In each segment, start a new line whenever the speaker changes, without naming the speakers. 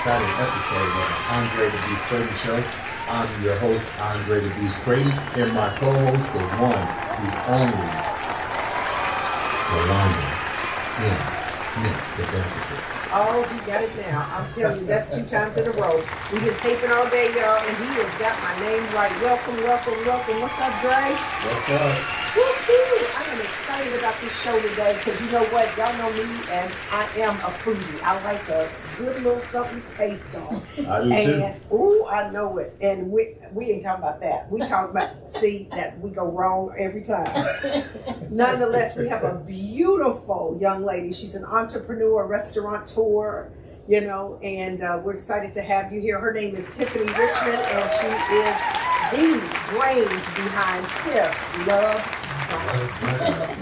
exciting episode of the Andre The Beast Crayton Show. I'm your host, Andre The Beast Crayton, and my co-host, the one, the only, Yolanda M. Smith, the therapist.
Oh, he got it now. I'm telling you, that's 2 times in a row. We've been taping all day, y'all, and he has got my name right. Welcome, welcome, welcome. What's up, Dre?
What's up?
Woo-hoo! I am excited about this show today because you know what? Y'all know me, and I am a foodie. I like a good little something to taste on.
I do
and,
too.
ooh, I know it. And we ain't talking about that. We talk about, see, that we go wrong every time. Nonetheless, we have a beautiful young lady. She's an entrepreneur, restaurateur, you know, and we're excited to have you here. Her name is Tiffany Richmond, and she is the brains behind Tiff's Love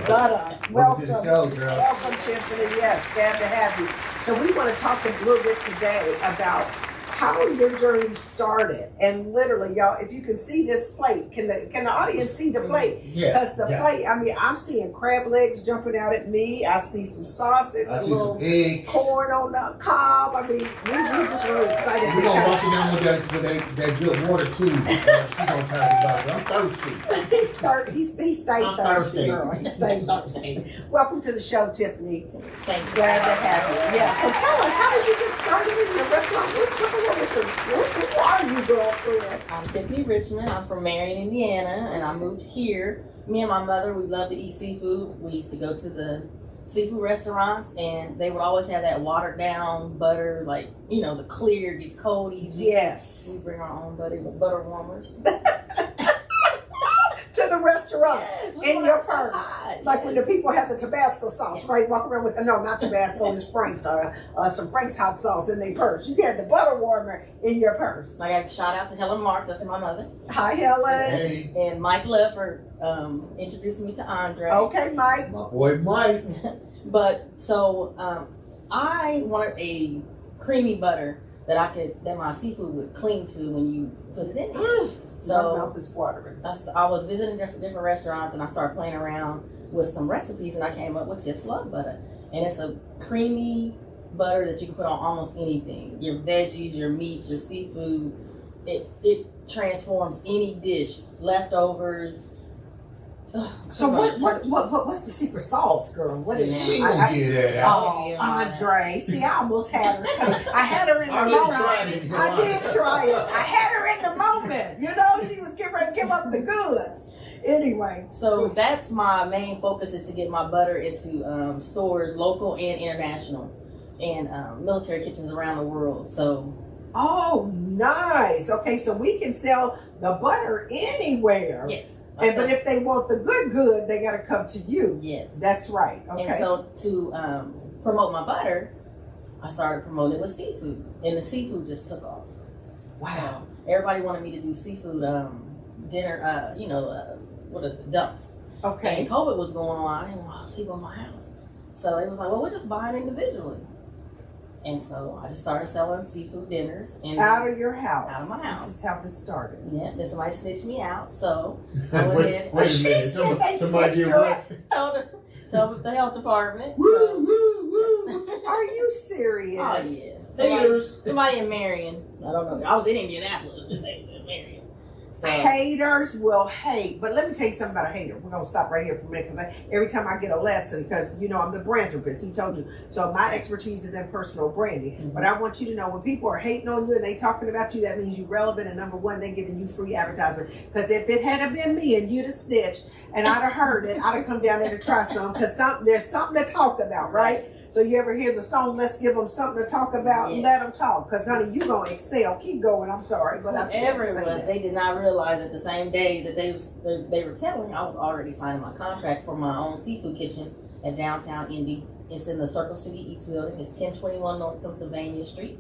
Butter.
Welcome to the show, girl.
Welcome, Tiffany. Yes, glad to have you. So we want to talk a little bit today about how your journey started. And literally, y'all, if you can see this plate, can the audience see the plate?
Yes.
Because the plate, I mean, I'm seeing crab legs jumping out at me. I see some sausage,
I
a
see
little
some eggs.
corn on the cob. I mean, we're just really excited.
We're going to wash it down with that good water, too. She's going to talk about it. I'm thirsty.
He stayed
I'm
thirsty,
thirsty.
girl. He stayed thirsty. Welcome to the show, Tiffany.
Thank you.
Glad to have you. Yeah. So tell us, how did you get started in your restaurant? What's a little bit? Who are you, girlfriend?
I'm Tiffany Richmond. I'm from Marion, Indiana, and I moved here. Me and my mother, we love to eat seafood. We used to go to the seafood restaurants, and they would always have that watered down butter, like, you know, the clear, gets cold easy.
Yes.
We bring our own butter warmers.
To the restaurant.
Yes,
In your purse. Like when the people have the Tabasco sauce, right? Walk around with, no, not Tabasco, it's Frank's, or some Frank's hot sauce in their purse. You had the butter warmer in your purse.
I got a shout out to Helen Marks, that's my mother.
Hi, Helen.
Hey,
And Mike Love for introducing me to Andre.
Okay, Mike.
my boy Mike.
But so I wanted a creamy butter that my seafood would cling to when you put it in it.
My mouth is watering.
I was visiting different restaurants, and I started playing around with some recipes, and I came up with Tiff's Love Butter. And it's a creamy butter that you can put on almost anything. Your veggies, your meats, your seafood. It transforms any dish. Leftovers.
So what's the secret sauce, girl? What is
She
it?
ain't going to get that out.
Oh, Andre. See, I almost had her because I had her in the
I really
moment.
tried it.
I did try it. I had her in the moment. You know, she was getting ready to give up the goods. Anyway.
So that's my main focus, is to get my butter into stores, local and international, and military kitchens around the world. So.
Oh, nice. Okay, so we can sell the butter anywhere.
Yes.
But if they want the good, they got to come to you.
Yes.
That's right. Okay.
And so to promote my butter, I started promoting it with seafood, and the seafood just took off.
Wow.
So everybody wanted me to do seafood dinner, what is it, dumps.
Okay.
And COVID was going on. I didn't want people in my house. So it was like, well, we'll just buy them individually. And so I just started selling seafood dinners. And
Out of your house.
Out of my house.
This is how this started.
Yeah, then somebody snitched me out. So I went
Wait
ahead
a minute.
She said they
Somebody
snitched
did
her
what?
told the health department.
Woo,
So,
woo, woo.
Are you serious?
oh, yeah.
Haters.
Somebody in Marion. I don't know. I was in Indianapolis. They were in Marion. So,
Haters will hate, but let me tell you something about a hater. We're gonna stop right here for a minute because every time I get a lesson, because you know I'm the brand therapist. He told you, so my expertise is in personal branding.
Mm-hmm.
But I want you to know when people are hating on you and they talking about you, that means you're relevant. And number one, they giving you free advertisement. Because if it had been me and you'd have snitched and I'd have heard it, I'd have come down there to try some. Because there's something to talk about, right? So you ever hear the song, let's give them something to talk about and let them talk. Because, honey, you going to excel. Keep going. I'm sorry. But I'm
everyone, they did not realize that the same day that they were telling, I was already signing my contract for my own seafood kitchen at downtown Indy. It's in the Circle City Eats building. It's 1021 North Pennsylvania Street.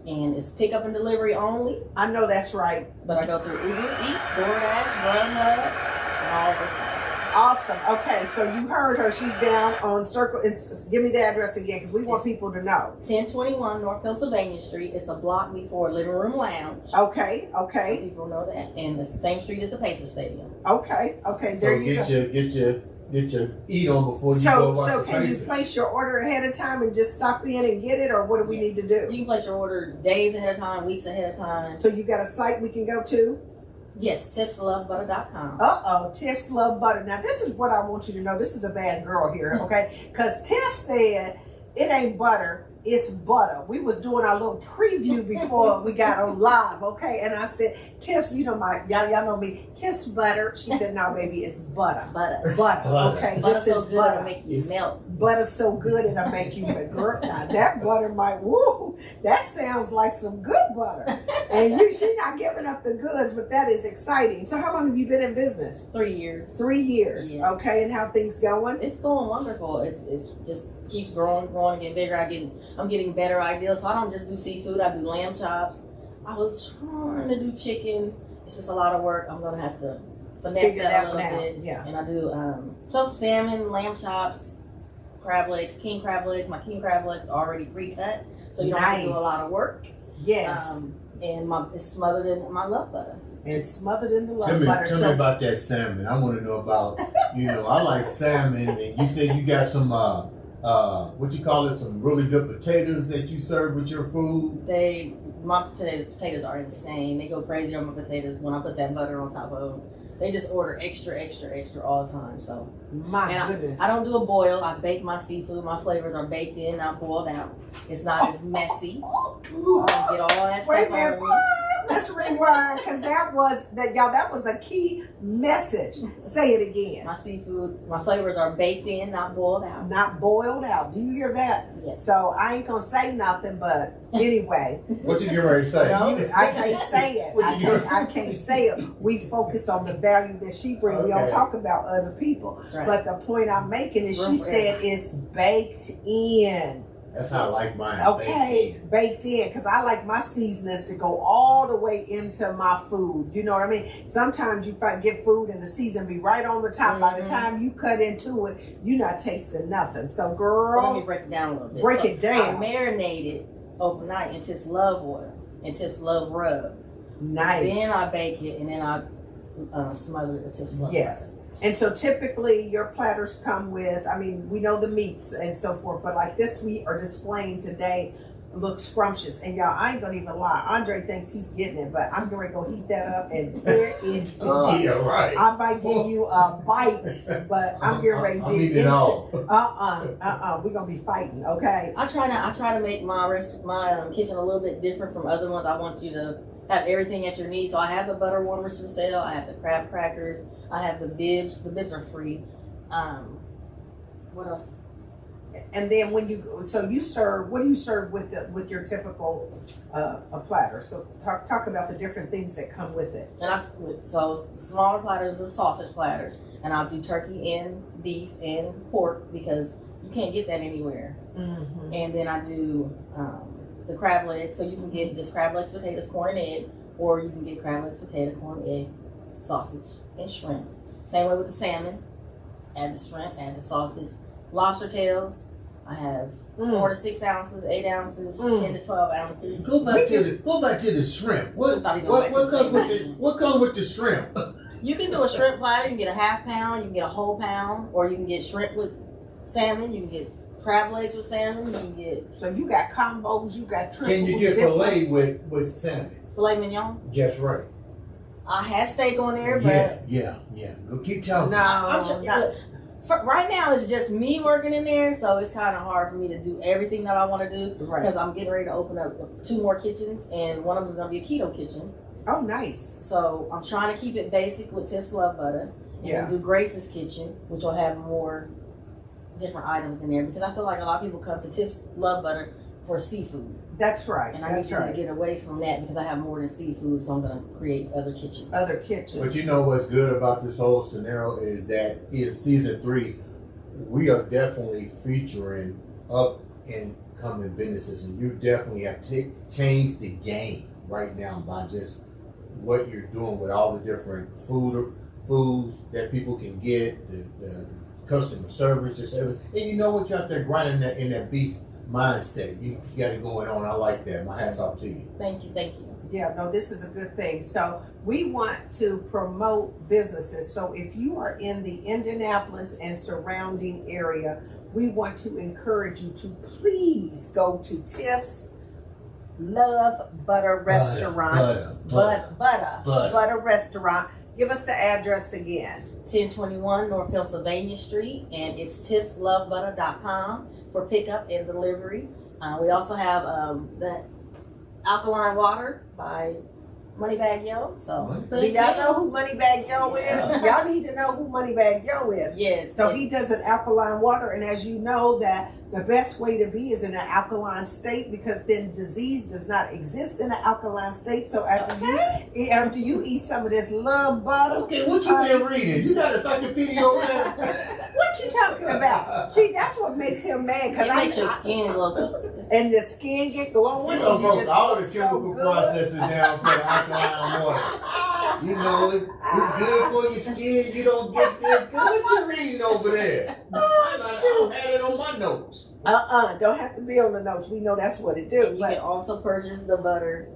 And it's pickup and delivery only.
I know that's right.
But I go through Uber Eats, DoorDash, Grubhub, and all those things.
Awesome. Okay, so you heard her. She's down on Circle. Give me the address again because we want people to know.
1021 North Pennsylvania Street. It's a block before Living Room Lounge.
Okay.
So people know that. And the same street as the Pacer Stadium.
Okay. There
So
you go.
get your eat on before you go watch
So
the
can you
Pacers.
place your order ahead of time and just stop in and get it, or what do we need to do?
You can place your order days ahead of time, weeks ahead of time.
So you got a site we can go to?
Yes, tipslovebutter.com.
Tiff's Love Butter. Now this is what I want you to know. This is a bad girl here, okay? Because Tiff said it ain't butter, it's butter. We was doing our little preview before we got on live, okay? And I said, Tiff's, you know y'all know me, Tiff's butter. She said, no, baby, it's butter.
Butter.
Okay,
Butter's
this
so
is
good
butter.
it'll make you melt.
Butter's so good it'll make you a girl. Now that butter might, woo, that sounds like some good butter. And she's not giving up the goods, but that is exciting. So how long have you been in business?
3 years.
3 years,
Yeah.
okay, and how things going?
It's going wonderful. It's just keeps growing, getting bigger. I'm getting better ideas. So I don't just do seafood. I do lamb chops. I was trying to do chicken. It's just a lot of work. I'm gonna have to finesse
Figure
that a
that
little
out,
bit.
yeah.
And I do some salmon, lamb chops, crab legs, king crab legs. My king crab legs are already pre-cut, so you don't have to do a lot of work.
Yes.
And it's smothered in my love butter.
And smothered in the love
Tell me
butter.
about that salmon. I want to know about, I like salmon, and you said you got some, what you call it, some really good potatoes that you serve with your food.
My potatoes are insane. They go crazy on my potatoes when I put that butter on top of them. They just order extra, extra, extra all the time. So
My goodness.
I don't do a boil. I bake my seafood. My flavors are baked in, not boiled out. It's not as messy. I get all that
Wait a
stuff
minute.
on me.
Let's rewind, because that was a key message. Say it again.
My seafood, my flavors are baked in, not boiled out.
Not boiled out. Do you hear that?
Yes.
So I ain't gonna say nothing, but anyway.
What you get ready to say?
No.
I can't say it. I can't say it. We focus on the value that she brings. We don't
Okay.
talk about other people.
That's right.
But the point I'm making is
Room
she
for
said
error.
it's baked in.
That's how I like mine.
Okay, baked in, because I like my seasonings to go all the way into my food. You know what I mean? Sometimes you get food and the season be right on the top. By the time you cut into it, you're not tasting nothing. So,
Let me
girl,
break it down a little bit.
break it down.
I marinated overnight in Tips Love oil and Tips Love rub.
Nice.
Then I bake it and then I smother it with Tips Love
Yes. And so typically your platters come with, we know the meats and so forth, but like this we are displaying today looks scrumptious. And y'all, I ain't gonna even lie. Andre thinks he's getting it, but I'm gonna go heat that up and tear it up.
Yeah, right.
I might give you a bite, but I'm getting ready to
I'm
dig
eating it
into
all.
We're gonna be fighting, okay?
I try to make my kitchen a little bit different from other ones. I want you to have everything at your need. So I have the butter warmers for sale. I have the crab crackers. I have the bibs. The bibs are free. What else?
And then when you serve, what do you serve with your typical a platter? So talk about the different things that come with it.
So smaller platters are sausage platters, and I'll do turkey and beef and pork because you can't get that anywhere.
Mm-hmm.
And then I do the crab legs, so you can get just crab legs, potatoes, corn, and egg, or you can get crab legs, potato, corn, egg, sausage, and shrimp. Same way with the salmon. Add the shrimp, add the sausage. Lobster tails, I have 4 to 6 ounces, 8 ounces, 10 to 12 ounces.
Go back to the shrimp. What comes with the shrimp?
You can do a shrimp platter. You can get a half pound, you can get a whole pound, or you can get shrimp with salmon. You can get crab legs with salmon. You can get
So you got combos, you got triples.
Can you get filet with salmon?
filet mignon.
That's right.
I had steak on there, but
Yeah. Go keep talking.
right now it's just me working in there, so it's kind of hard for me to do everything that I want to do because I'm getting ready to open up 2 more kitchens, and one of them is going to be a keto kitchen.
Oh, nice.
So I'm trying to keep it basic with Tips Love Butter, and do Grace's Kitchen, which will have more different items in there because I feel like a lot of people come to Tips Love Butter for seafood.
That's right.
And I need to get away from that because I have more than seafood, so I'm going to create other kitchens.
But you know what's good about this whole scenario is that in season 3, we are definitely featuring up and coming businesses, and you definitely have changed the game right now by just what you're doing with all the different foods that people can get, the customer service, just everything. And you know what, you're out there grinding in that beast mindset. You got it going on. I like that. My hats off to you.
Thank you.
Yeah, no, this is a good thing. So we want to promote businesses. So if you are in the Indianapolis and surrounding area, we want to encourage you to please go to Tiff's Love Butter Restaurant. Butter Restaurant. Give us the address again.
1021 North Pennsylvania Street, and it's tipslovebutter.com for pickup and delivery. We also have the alkaline water by Moneybag Yo. So
do y'all know who Moneybag Yo is? Y'all need to know who Moneybag Yo is.
Yes.
So he does an alkaline water, and as you know, that the best way to be is in an alkaline state, because then disease does not exist in an alkaline state. So after you eat some of this love butter.
Okay, what you been reading? You got a encyclopedia over there?
What you talking about? See, that's what makes him mad.
It makes your skin glow too.
And the skin get glowing.
She done broke all the chemical processes down for the alkaline water. You know, it's good for your skin. You don't get this. What you reading over there? I had it on my notes.
Don't have to be on the notes. We know that's what it do.
And you can also purchase the butter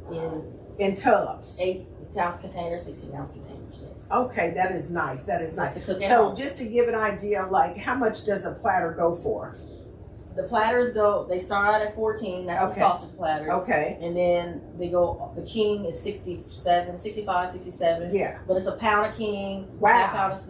in tubs.
8-ounce containers, 16-ounce containers. Yes.
Okay, that is nice. That is nice.
To cook
so just to give an idea of like how much does a platter go for?
The platters they start out at $14. That's the sausage platters.
Okay.
And then the king is 65, 67.
Yeah.
But it's a pound of king,
wow.
half pound of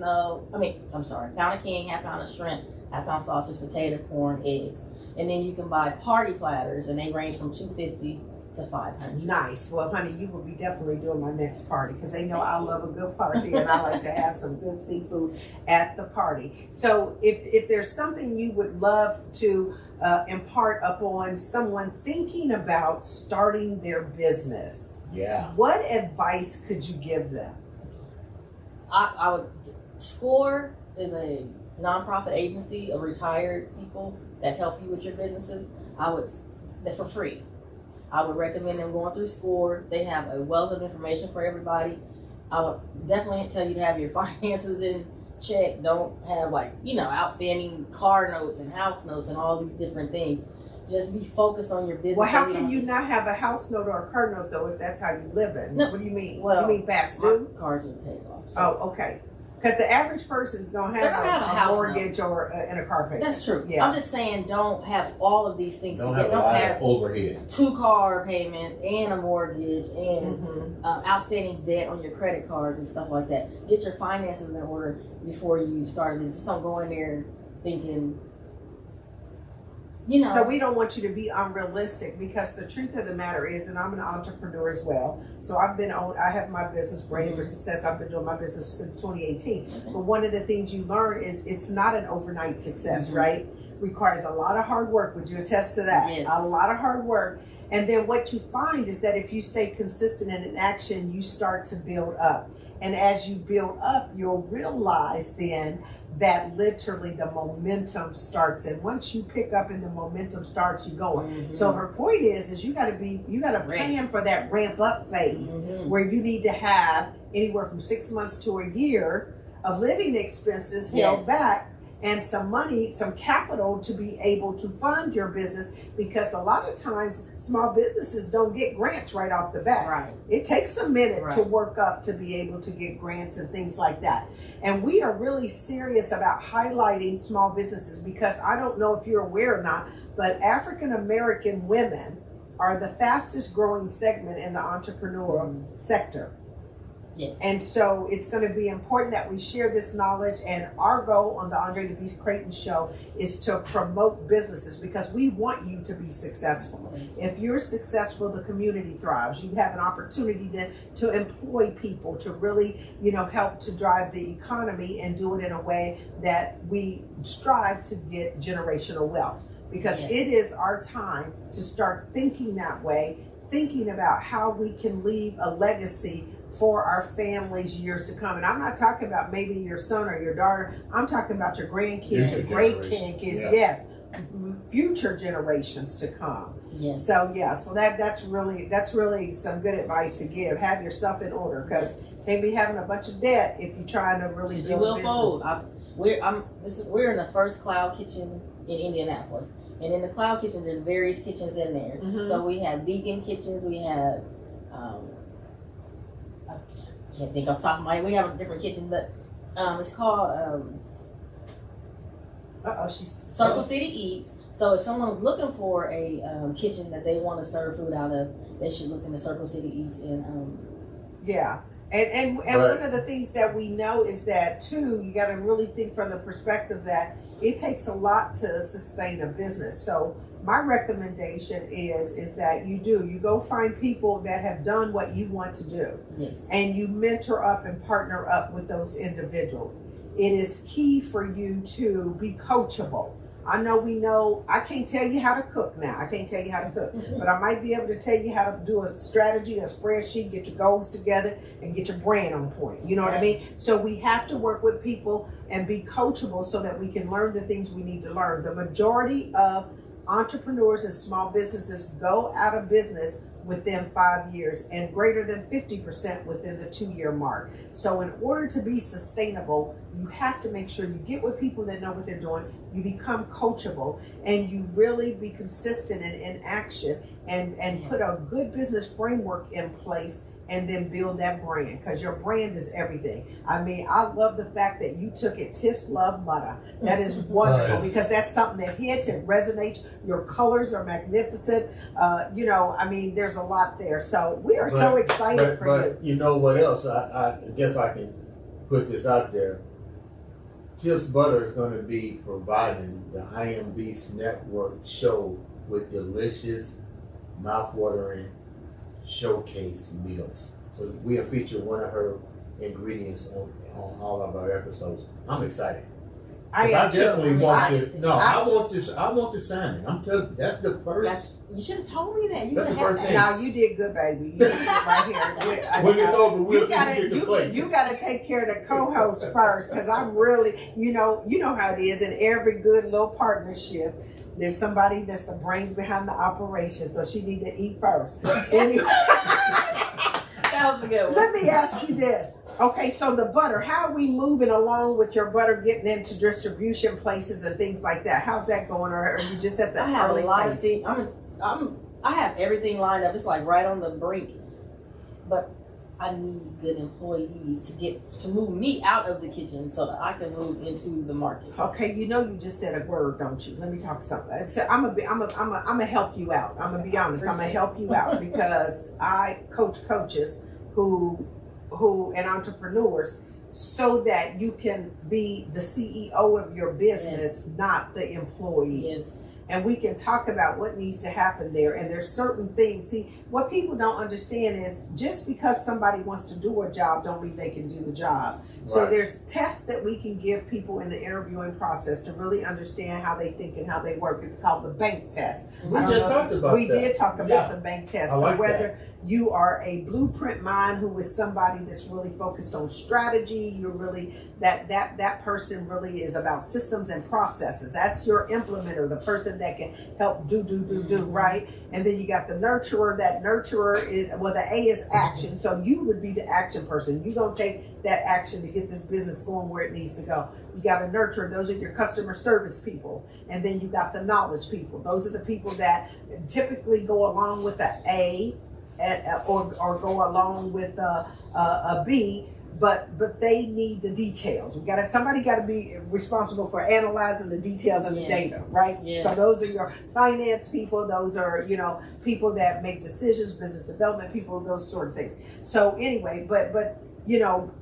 pound of king, half pound of shrimp, half pound sausage, potato, corn, eggs. And then you can buy party platters, and they range from $250 to $500.
Nice. Well, honey, you will be definitely doing my next party, because they know I love a good party and I like to have some good seafood at the party. So if there's something you would love to impart upon someone thinking about starting their business, what advice could you give them?
I would. SCORE is a nonprofit agency of retired people that help you with your businesses. They're for free. I would recommend them going through SCORE. They have a wealth of information for everybody. I would definitely tell you to have your finances in check. Don't have outstanding car notes and house notes and all these different things. Just be focused on your business.
Well, how can you not have a house note or a car note though if that's how you live in? No. What do you mean? Well, you mean past due?
Cars are paid off. So.
Oh, okay. Because the average person's gonna have a mortgage or and a car payment.
That's true.
Yeah.
I'm just saying, don't have all of these things.
Don't have overhead.
2 car payments and a mortgage and outstanding debt on your credit cards and stuff like that. Get your finances in order before you start. Just don't go in there thinking.
So we don't want you to be unrealistic, because the truth of the matter is, and I'm an entrepreneur as well. So I have my business, Branding for Success. I've been doing my business since 2018. But one of the things you learn is it's not an overnight success, right? Requires a lot of hard work. Would you attest to that?
Yes.
A lot of hard work. And then what you find is that if you stay consistent and in action, you start to build up. And as you build up, you'll realize then that literally the momentum starts. And once you pick up and the momentum starts, you going. So her point is you got to plan for that ramp up phase where you need to have anywhere from 6 months to a year of living expenses held back, and some money, some capital to be able to fund your business, because a lot of times small businesses don't get grants right off the bat.
Right.
It takes a minute to work up to be able to get grants and things like that. And we are really serious about highlighting small businesses, because I don't know if you're aware or not, but African American women are the fastest growing segment in the entrepreneur sector.
Yes.
And so it's going to be important that we share this knowledge, and our goal on the Andre The Beast Crayton show is to promote businesses, because we want you to be successful. If you're successful, the community thrives. You have an opportunity to employ people, to really, help to drive the economy and do it in a way that we strive to get generational wealth, because it is our time to start thinking that way, thinking about how we can leave a legacy for our families years to come. And I'm not talking about maybe your son or your daughter. I'm talking about your grandkids, your great grandkids, future generations to come.
Yes.
So that's really some good advice to give. Have yourself in order, because maybe having a bunch of debt if you're trying to really build a business.
Fold. We're in the first cloud kitchen in Indianapolis. And in the cloud kitchen, there's various kitchens in there. So we have vegan kitchens, we have I can't think off the top of my head. We have a different kitchen, but it's called Circle City Eats. So if someone's looking for a kitchen that they want to serve food out of, they should look into Circle City Eats and
yeah. And one of the things that we know is that too, you got to really think from the perspective that it takes a lot to sustain a business. So my recommendation is that you go find people that have done what you want to do,
yes,
and you mentor up and partner up with those individuals. It is key for you to be coachable. I know I can't tell you how to cook now. I can't tell you how to cook, but I might be able to tell you how to do a strategy, a spreadsheet, get your goals together, and get your brand on point. You know what I mean? So we have to work with people and be coachable so that we can learn the things we need to learn. The majority of entrepreneurs and small businesses go out of business within 5 years, and greater than 50% within the 2-year mark. So in order to be sustainable, you have to make sure you get with people that know what they're doing, you become coachable, and you really be consistent and in action, and
yes,
put a good business framework in place, and then build that brand, because your brand is everything. I mean, I love the fact that you took it Tiff's Love Butter. That is wonderful, because that's something that hits and resonates. Your colors are magnificent. I mean, there's a lot there. So we are so excited for you.
But you know what else? I guess I can put this out there. Tiff's Butter is going to be providing the I Am Beast Network show with delicious, mouth-watering showcase meals. So we have featured one of her ingredients on all of our episodes. I'm excited. I definitely want this. No, I want this. I want the salmon. I'm telling you, that's the first.
You should have told me that. You
That's the first thing.
Now you did good, baby. You did good right here.
When it's over, we'll get the plate.
You got to take care of the co-host first, because I'm really, you know how it is in every good little partnership. There's somebody that's the brains behind the operation, so she need to eat first. Anyway,
that was a good one.
Let me ask you this. Okay, so the butter, how are we moving along with your butter getting into distribution places and things like that? How's that going? Or are you just at the early phase?
I have everything lined up. It's like right on the brink. But I need good employees to move me out of the kitchen so that I can move into the market.
Okay, you just said a word, don't you? Let me talk something. I'm gonna help you out. I'm gonna be honest. I'm gonna help you out because I coach coaches who and entrepreneurs so that you can be the CEO of your business, yes, not the employee.
Yes.
And we can talk about what needs to happen there. And there's certain things. See, what people don't understand is just because somebody wants to do a job don't mean they can do the job. Right. So there's tests that we can give people in the interviewing process to really understand how they think and how they work. It's called the bank test.
We just talked about that.
We did talk about the bank test.
I like
so whether
that.
You are a blueprint mind who is somebody that's really focused on strategy, you're really that person really is about systems and processes. That's your implementer, the person that can help do, right? And then you got the nurturer. That nurturer is, well, the A is action. So you would be the action person. You're going to take that action to get this business going where it needs to go. You got a nurturer. Those are your customer service people. And then you got the knowledge people. Those are the people that typically go along with the A or go along with a B. But they need the details. Somebody got to be responsible for analyzing the details and the
yes,
data, right?
Yes.
So those are your finance people. Those are people that make decisions, business development people, those sort of things. So anyway, but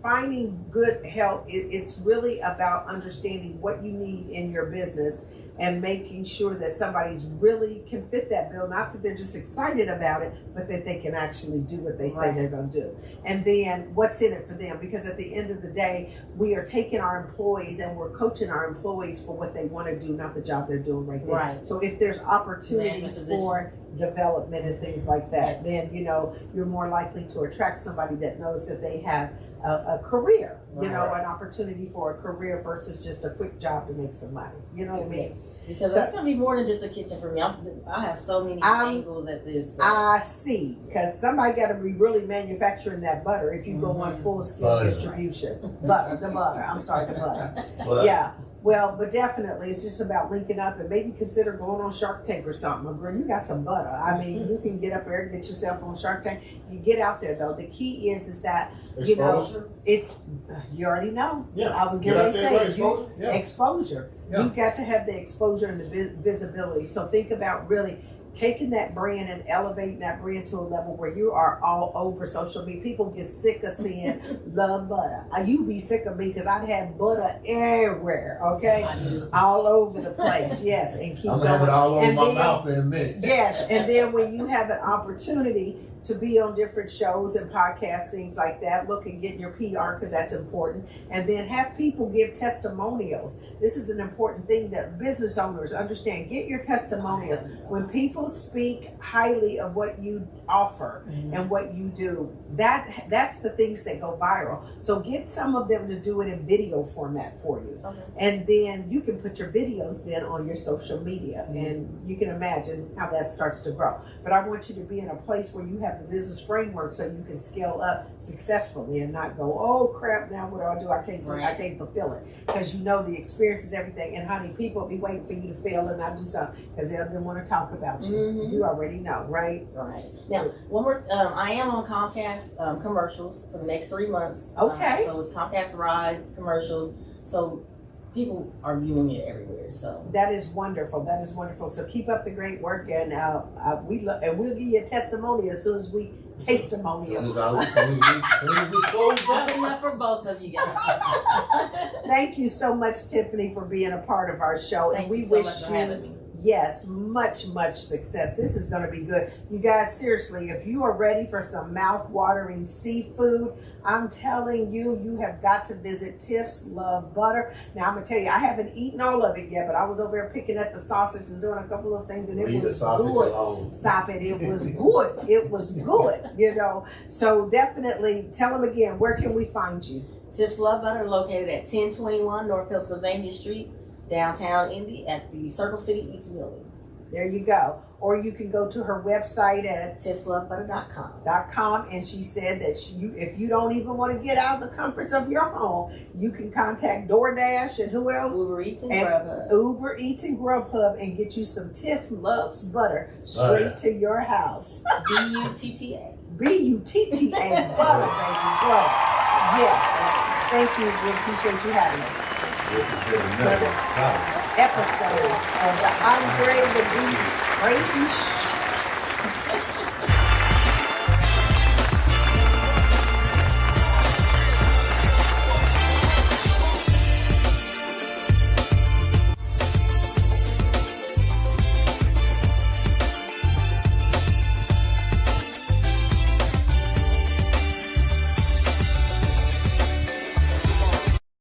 finding good help. It's really about understanding what you need in your business and making sure that somebody's really can fit that bill, not that they're just excited about it, but that they can actually do what they say they're going to do. And then what's in it for them? Because at the end of the day, we are taking our employees and we're coaching our employees for what they want to do, not the job they're doing right now.
Right.
So if there's opportunities for development and things like that, then you're more likely to attract somebody that knows that they have a career, an opportunity for a career versus just a quick job to make some money. You know what I mean?
Yes. Because it's going to be more than just a kitchen for me. I have so many angles at this. So.
I see. Because somebody got to be really manufacturing that butter if you go on full scale distribution. The butter. I'm sorry, the butter. Yeah. Well, but definitely, it's just about linking up and maybe consider going on Shark Tank or something. Girl, you got some butter. I mean, you can get up there and get yourself on Shark Tank. You get out there though. The key is that you know it's. You already know.
Yeah.
I was going to say
exposure. Yeah.
Exposure.
Yeah.
You've got to have the exposure and the visibility. So think about really taking that brand and elevating that brand to a level where you are all over social media. People get sick of seeing love butter. You be sick of me because I'd have butter everywhere, okay? All over the place, yes. And keep
I'm
going.
gonna have it all over
And
my
then-
mouth in a minute.
Yes, and then when you have an opportunity to be on different shows and podcasts, things like that, look and get your PR because that's important. And then have people give testimonials. This is an important thing that business owners understand. Get your testimonials. When people speak highly of what you offer and what you do, that's the things that go viral. So get some of them to do it in video format for you.
Okay.
And then you can put your videos then on your social media, and you can imagine how that starts to grow. But I want you to be in a place where you have the business framework so you can scale up successfully and not go, oh crap, now what do I do? I can't do it. I can't fulfill it. Because you know the experience is everything. And honey, people will be waiting for you to fail and not do something because they don't want to talk about you. You already know, right?
Right. Now, one more, I am on Comcast commercials for the next 3 months.
Okay.
So it's Comcast Rise commercials. So people are viewing it everywhere. So
That is wonderful. That is wonderful. So keep up the great work, and we'll give you a testimony as soon as we testimony.
As soon as we close
that's
that.
enough for both of you guys.
Thank you so much, Tiffany, for being a part of our show, and
Thank
we
you so
wish
much for having me.
Yes, much success. This is going to be good. You guys, seriously, if you are ready for some mouth-watering seafood, I'm telling you, you have got to visit Tiff's Love Butter. Now, I'm going to tell you, I haven't eaten all of it yet, but I was over there picking at the sausage and doing a couple of things, and it
Leave the
was
sausage
good.
alone.
Stop it. It was good. It was good, you know. So definitely tell them again, where can we find you?
Tiff's Love Butter located at 1021 North Pennsylvania Street, downtown Indy at the Circle City Eats building.
There you go. Or you can go to her website at
tiffslovebutter.com.
and she said that if you don't even want to get out of the comforts of your home, you can contact DoorDash and who else?
Uber Eats and Grubhub.
Uber Eats and Grubhub and get you some Tiff Loves Butter straight to your house.
BUTTA.
BUTTA butter, baby, bro. Yes. Thank you. We appreciate you having us.
This has been another
Episode of the Andre the Beast Crayton Show.